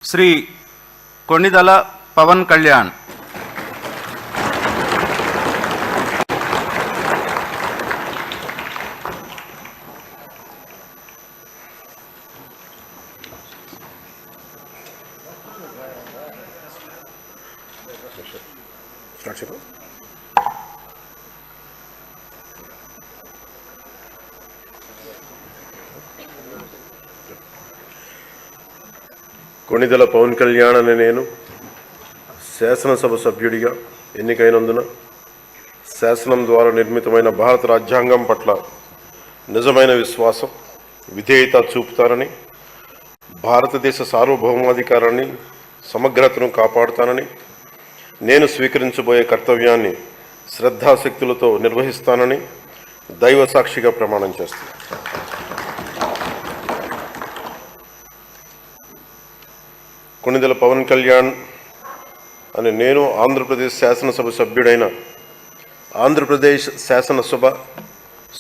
శ్రీ కొణిదల పవన్ కళ్యాణ్. కొణిదెల పవన్ కళ్యాణ్ అనే నేను శాసనసభ సభ్యుడిగా ఎన్నికైనందున శాసనం ద్వారా నిర్మితమైన భారత రాజ్యాంగం పట్ల నిజమైన విశ్వాసం, విధేయత చూపుతానని, భారతదేశ సార్వభౌమాధికారాన్ని, సమగ్రతను కాపాడుతానని, నేను స్వీకరించబోయే కర్తవ్యాన్ని శ్రద్ధాశక్తులతో నిర్వహిస్తానని దైవ సాక్షిగా ప్రమాణం చేస్తాను. కొణిదెల పవన్ కళ్యాణ్ అని నేను ఆంధ్రప్రదేశ్ శాసనసభ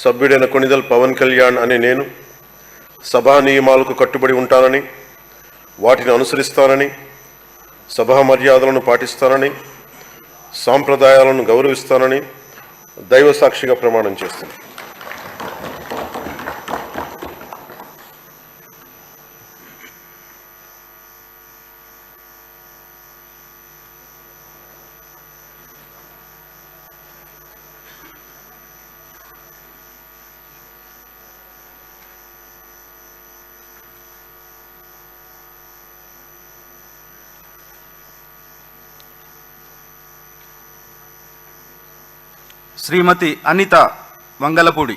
సభ్యుడైన కొణిదెల పవన్ కళ్యాణ్ అని నేను సభా నియమాలకు కట్టుబడి ఉంటానని, వాటిని అనుసరిస్తానని, సభా మర్యాదలను పాటిస్తానని, సాంప్రదాయాలను గౌరవిస్తానని దైవ సాక్షిగా ప్రమాణం చేస్తాను. శ్రీమతి అనిత వంగలపూడి.